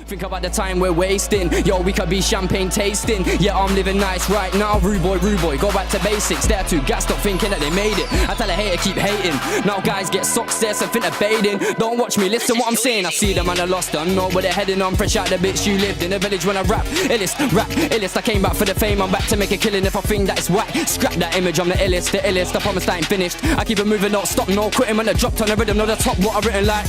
Think about the time we're wasting. Yo, we could be champagne tasting. Yeah, I'm living nice right now. Rude boy, go back to basics. They're too gassed up thinking that they made it. I tell a hater, keep hating. Now guys get success and think they're baiting. Don't watch me, listen what I'm saying. I see them and I lost them. Know where they're heading on. Fresh out the bitch you lived in the village when I rap. Illest. I came back for the fame. I'm back to make a killing if I think that it's whack. Scrap that image, I'm the illest. I promise I ain't finished. I keep it moving, don't stop, no quitting. When I dropped on the rhythm, know the top what I written like.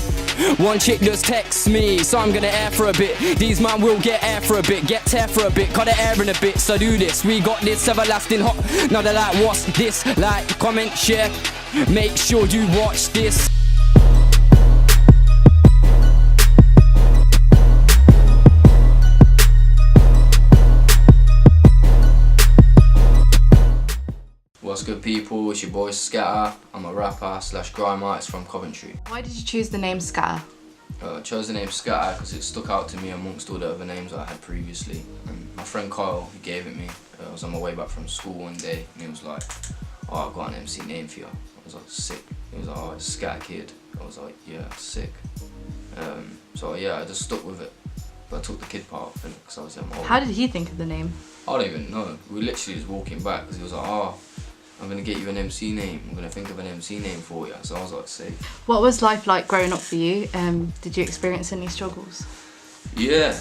One chick just text me, so I'm gonna air for a bit. These man will get air for a bit, get tear for a bit, cut the air in a bit, so do this. We got this everlasting hot. Now they're like, what's this? Like, comment, share, make sure you watch this. What's good people, it's your boy Skatta. I'm a rapper / grime artist from Coventry. Why did you choose the name Skatta? I chose the name Skatta because it stuck out to me amongst all the other names I had previously. And my friend Kyle, he gave it me. I was on my way back from school one day and he was like, oh, I've got an MC name for you. I was like, sick. He was like, oh, it's Skatta Kid. I was like, yeah, sick. So yeah, I just stuck with it. But I took the kid part off it because obviously I'm old. How did he think of the name? I don't even know. We literally just walking back because he was like, oh, I'm gonna get you an MC name. I'm gonna think of an MC name for you. So I was like, safe. What was life like growing up for you? Did you experience any struggles? Yeah,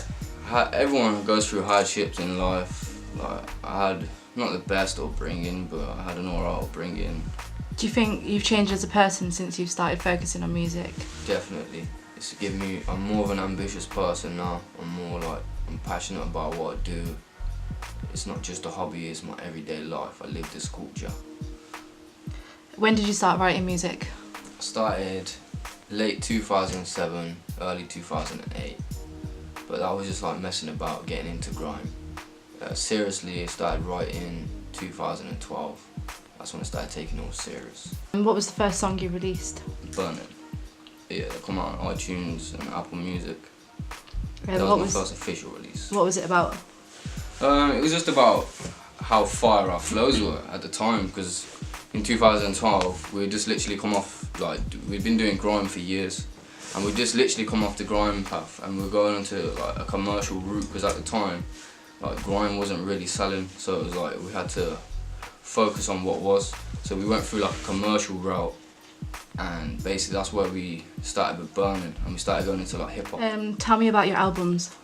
everyone goes through hardships in life. Like I had not the best upbringing, but I had an alright upbringing. Do you think you've changed as a person since you've started focusing on music? Definitely. It's given me. I'm more of an ambitious person now. I'm passionate about what I do. It's not just a hobby, it's my everyday life. I live this culture. When did you start writing music? I started late 2007, early 2008. But I was just like messing about, getting into grime. Seriously, I started writing 2012. That's when I started taking it all serious. And what was the first song you released? Burning. Yeah, they come out on iTunes and Apple Music. Yeah, that was my first official release. What was it about? It was just about how fire our flows were at the time, because in 2012 we just literally come off, like, we'd been doing grime for years and we just literally come off the grime path and we're going into like a commercial route, because at the time like grime wasn't really selling, so it was like we had to focus on what was. So we went through like a commercial route, and basically that's where we started with Burning and we started going into like hip hop. Tell me about your albums.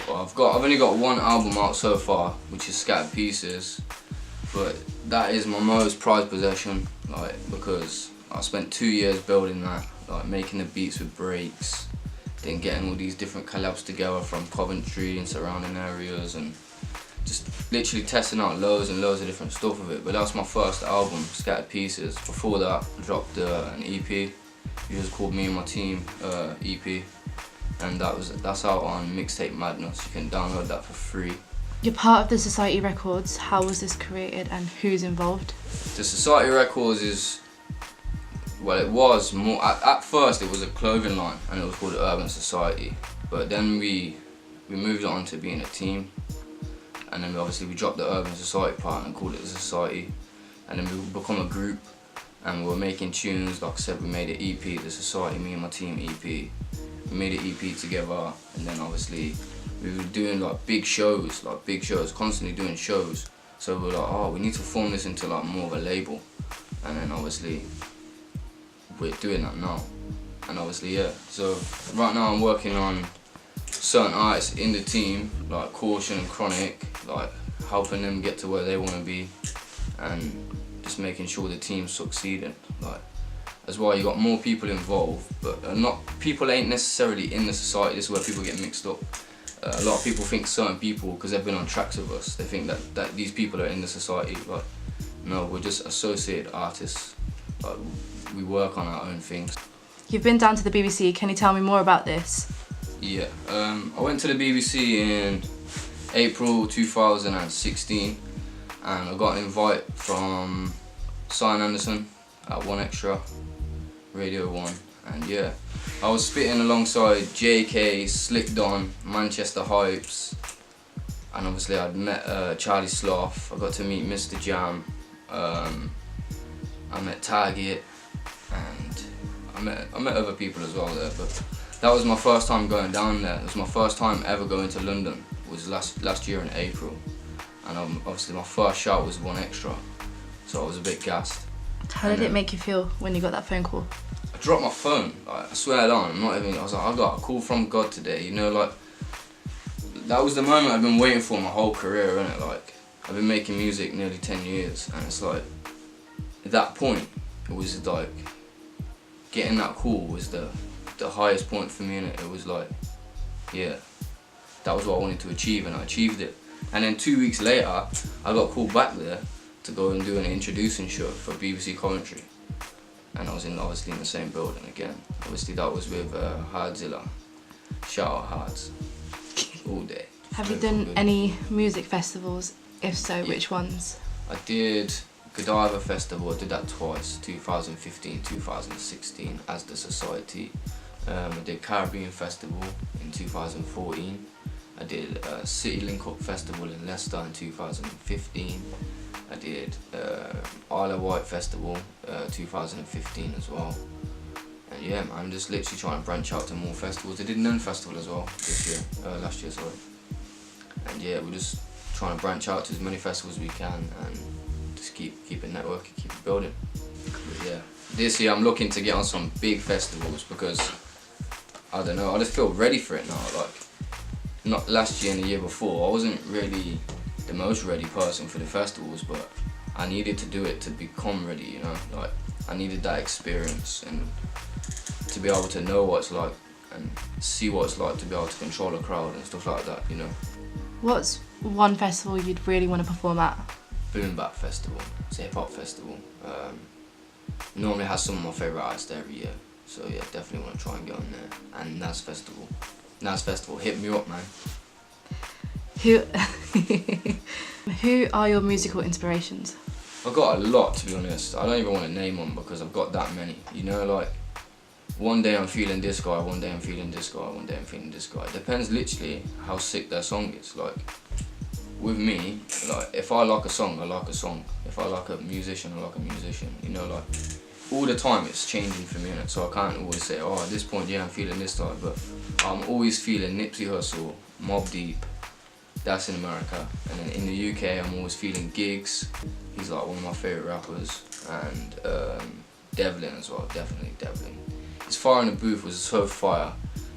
Well, I've only got one album out so far, which is Scattered Pieces, but that is my most prized possession, like, because I spent 2 years building that, like making the beats with breaks, then getting all these different collabs together from Coventry and surrounding areas, and just literally testing out loads and loads of different stuff with it. But that's my first album, Scattered Pieces. Before that, I dropped an EP, it was called Me and My Team EP. And that's out on Mixtape Madness. You can download that for free. You're part of the Society Records. How was this created and who's involved? The Society Records is, well, it was more, at first it was a clothing line and it was called Urban Society. But then we moved on to being a team. And then obviously we dropped the Urban Society part and called it the Society. And then we become a group and we were making tunes. Like I said, we made an EP, the Society, Me and My Team EP. We made an EP together, and then obviously we were doing like big shows, constantly doing shows. So we were like, oh, we need to form this into like more of a label. And then obviously we're doing that now. And obviously, yeah. So right now I'm working on certain artists in the team, like Caution and Chronic, like helping them get to where they want to be, and just making sure the team's succeeding. Like, as well, you got more people involved, but not people ain't necessarily in the society. This is where people get mixed up. A lot of people think certain people, because they've been on tracks with us, they think that these people are in the society. But no, we're just associated artists. Like, we work on our own things. You've been down to the BBC. Can you tell me more about this? Yeah, I went to the BBC in April 2016, and I got an invite from Sian Anderson at 1Extra. Radio 1, and yeah, I was spitting alongside JK, Slick Don, Manchester Hypes, and obviously I'd met Charlie Sloth. I got to meet Mr. Jam, I met Target, and I met other people as well there, but That was my first time going down there. It was my first time ever going to London. It was last year in April. And obviously my first shout was 1Xtra. So I was a bit gassed. How did it make you feel when you got that phone call? I dropped my phone, like, I swear down, I was like, I got a call from God today, you know, like, that was the moment I've been waiting for my whole career, innit, like, I've been making music nearly 10 years, and it's like, at that point, it was like, getting that call was the highest point for me, innit, it was like, yeah, that was what I wanted to achieve, and I achieved it. And then 2 weeks later, I got called back there to go and do an introducing show for BBC Coventry. And I was obviously in the same building again. Obviously that was with Hardzilla. Shout out Hards. All day. Have you done any music festivals? If so, which ones? I did Godiva Festival, I did that twice, 2015, 2016 as the Society. I did Caribbean Festival in 2014. I did City Link Up Festival in Leicester in 2015. I did Isle of Wight Festival 2015 as well. And yeah, man, I'm just literally trying to branch out to more festivals. I did Nun Festival as well last year, sorry. And yeah, we're just trying to branch out to as many festivals as we can and just keep it networking, keep it building. But yeah, this year I'm looking to get on some big festivals because, I don't know, I just feel ready for it now. Like, not last year and the year before, I wasn't really the most ready person for the festivals, but I needed to do it to become ready, you know, like I needed that experience and to be able to know what it's like and see what it's like to be able to control a crowd and stuff like that, you know. What's one festival you'd really want to perform at? Boom Bap Festival, it's a hip hop festival. Normally has some of my favourite artists every year, so yeah, definitely want to try and get on there. And Nas Festival, hit me up, man. Who are your musical inspirations? I've got a lot, to be honest. I don't even want to name them because I've got that many. You know, like, one day I'm feeling this guy, one day I'm feeling this guy, one day I'm feeling this guy. It depends literally how sick their song is. Like, with me, like, if I like a song, I like a song. If I like a musician, I like a musician. You know, like, all the time it's changing for me, innit? So I can't always say, oh, at this point, yeah, I'm feeling this type, but I'm always feeling Nipsey Hussle, Mobb Deep. That's in America. And then in the UK, I'm always feeling Gigs. He's like one of my favourite rappers. And Devlin as well, definitely Devlin. His Fire in the Booth was so fire.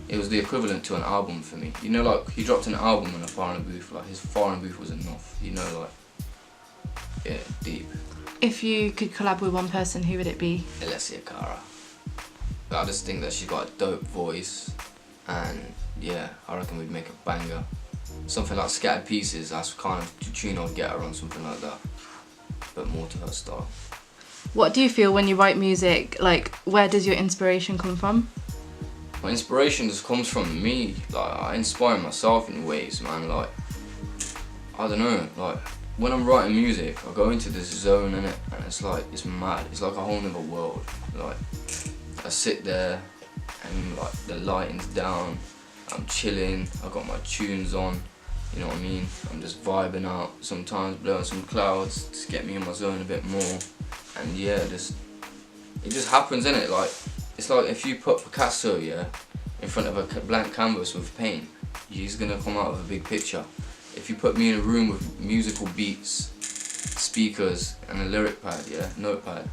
It was the equivalent to an album for me. You know, like, he dropped an album and a Fire in the Booth. Like, his Fire in the Booth was enough. You know, like, yeah, deep. If you could collab with one person, who would it be? Alessia Cara. I just think that she's got a dope voice. And yeah, I reckon we'd make a banger. Something like Scattered Pieces, that's kind of the tune I'd get her on, something like that. But more to her style. What do you feel when you write music? Like, where does your inspiration come from? My inspiration just comes from me. Like, I inspire myself in ways, man. Like, I don't know, like, when I'm writing music, I go into this zone, innit, and it's like, it's mad. It's like a whole nother world. Like, I sit there and like the lighting's down, I'm chilling, I got my tunes on, you know what I mean? I'm just vibing out, sometimes blowing some clouds to get me in my zone a bit more. And yeah, it just happens, innit? Like, it's like if you put Picasso, yeah, in front of a blank canvas with paint, he's gonna come out with a big picture. If you put me in a room with musical beats, speakers, and a lyric pad, yeah, notepad,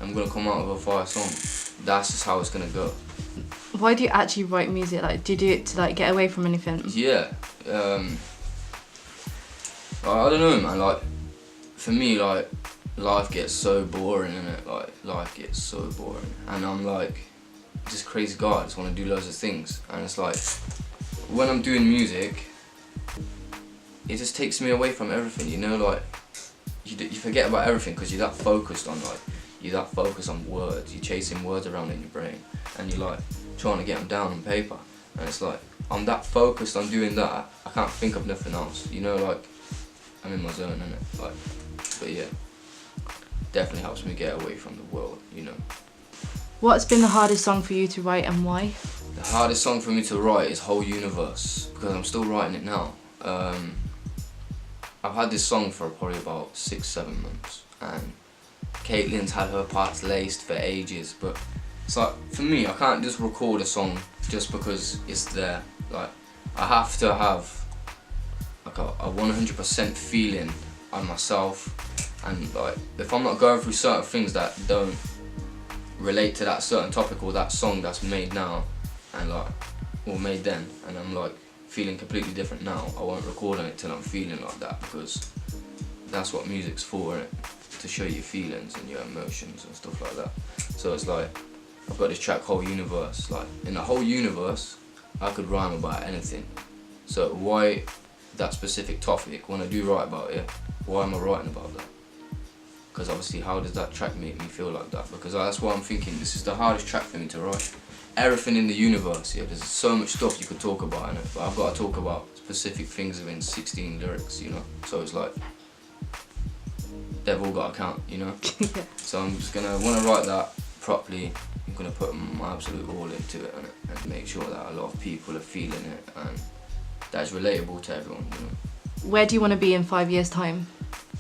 I'm gonna come out with a fire song. That's just how it's gonna go. Why do you actually write music? Like, do you do it to like get away from anything? Yeah, I don't know, man. Like, for me, like, life gets so boring, innit? Like, life gets so boring, and I'm like, just crazy guy. I just want to do loads of things, and it's like, when I'm doing music, it just takes me away from everything. You know, like, you forget about everything because you're that focused on words. You're chasing words around in your brain, and you're like trying to get them down on paper. And it's like, I'm that focused on doing that, I can't think of nothing else. You know, like, I'm in my zone, innit? Like, but yeah, definitely helps me get away from the world, you know. What's been the hardest song for you to write and why? The hardest song for me to write is Whole Universe, because I'm still writing it now. I've had this song for probably about 6-7 months, and Caitlin's had her parts laced for ages, but it's like, for me, I can't just record a song, just because it's there. Like, I have to have like a 100% feeling on myself, and like if I'm not going through certain things that don't relate to that certain topic or that song that's made now, and like, or made then, and I'm like feeling completely different now, I won't record on it till I'm feeling like that, because that's what music's for, innit? To show your feelings and your emotions and stuff like that. So it's like, I've got this track, Whole Universe. Like, in the whole universe, I could rhyme about anything. So why that specific topic, when I do write about it, why am I writing about that? Because obviously, how does that track make me feel like that? Because that's why I'm thinking, this is the hardest track for me to write. Everything in the universe, yeah, there's so much stuff you could talk about in it, but I've got to talk about specific things within 16 lyrics, you know? So it's like, they've all got to count, you know? Yeah. So I'm just gonna, when I write that properly, I'm gonna put my absolute all into it and make sure that a lot of people are feeling it and that's relatable to everyone, you know? Where do you want to be in 5 years' time?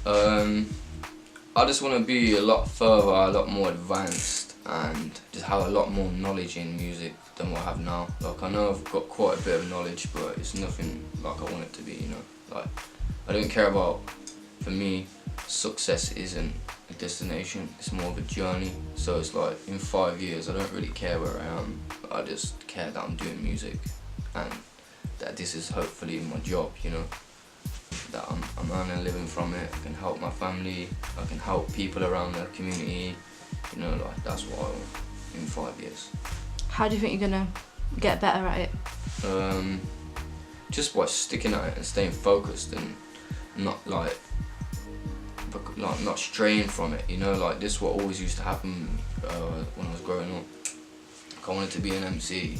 I just want to be a lot further, a lot more advanced, and just have a lot more knowledge in music than what I have now. Like, I know I've got quite a bit of knowledge, but it's nothing like I want it to be, you know? Like, I don't care about, for me, success isn't a destination, it's more of a journey. So it's like, in 5 years, I don't really care where I am, I just care that I'm doing music and that this is hopefully my job, you know? That I'm earning a living from it, I can help my family, I can help people around the community, you know, like, that's what I want in 5 years. How do you think you're gonna get better at it? Just by sticking at it and staying focused and not not straying from it, you know, like this is what always used to happen when I was growing up. Like, I wanted to be an MC,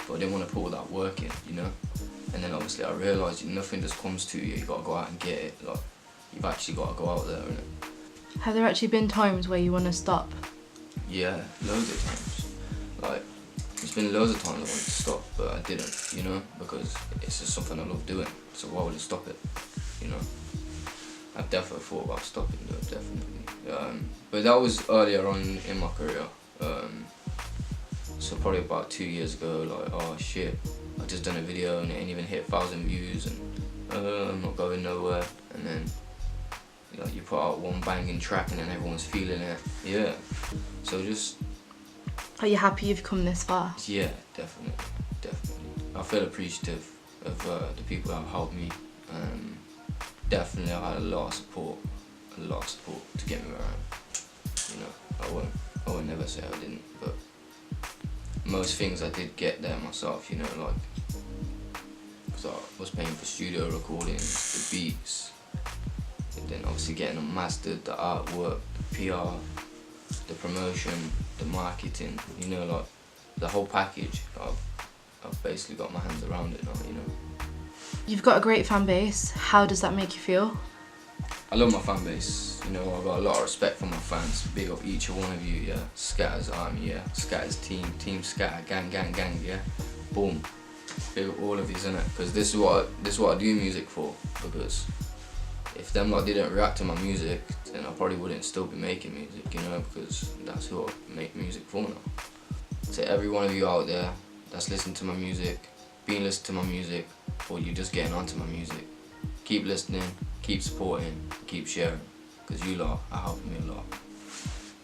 but I didn't want to put all that work in, you know. And then obviously I realised nothing just comes to you, you got to go out and get it. Like, you've actually got to go out there, innit? Have there actually been times where you want to stop? Yeah, loads of times. Like, there's been loads of times I wanted to stop, but I didn't, you know, because it's just something I love doing, so why would I stop it, you know? I've definitely thought about stopping though, definitely. But that was earlier on in my career. So probably about 2 years ago, like, oh shit, I just done a video and it ain't even hit 1,000 views and I'm not going nowhere. And then, you know, you put out one banging track and then everyone's feeling it. Yeah. So just... Are you happy you've come this far? Yeah, definitely. I feel appreciative of the people that have helped me. Definitely I had a lot of support to get me where I am. You know, I would never say I didn't, but most things I did get there myself, you know, like, because I was paying for studio recordings, the beats, and then obviously getting them mastered, the artwork, the PR, the promotion, the marketing, you know, like, the whole package. I've basically got my hands around it now, you know. You've got a great fan base. How does that make you feel? I love my fan base, you know, I've got a lot of respect for my fans. Big up each one of you, yeah. Skatta's army, yeah. Skatta's team Skatta, gang, yeah. Boom. Big up all of you, innit? Because this is what I do music for. Because if them lot didn't react to my music, then I probably wouldn't still be making music, you know, because that's who I make music for now. To every one of you out there that's listening to my music, been listening to my music, or you're just getting onto my music, keep listening, keep supporting, keep sharing, because you lot are helping me a lot.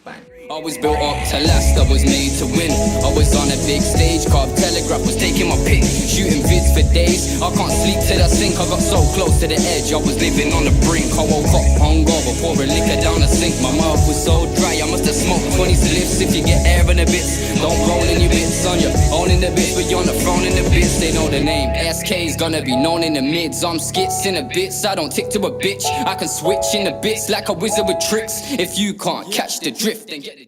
Bang. I was built up to last, I was made to win. I was on a big stage, Carb Telegraph was taking my pick. Shooting vids for days, I can't sleep till I sink. I got so close to the edge, I was living on the brink. I woke up hungover, pour a liquor down the sink. My mouth was so dry, I must have smoked 20 slips. If you get air in the bits, don't roll in your bits on you. Owning the bits, but you're on the throne in the bits. They know the name, SK's gonna be known in the mids. I'm skits in the bits, I don't tick to a bitch. I can switch in the bits like a wizard with tricks. If you can't catch the drift, then get the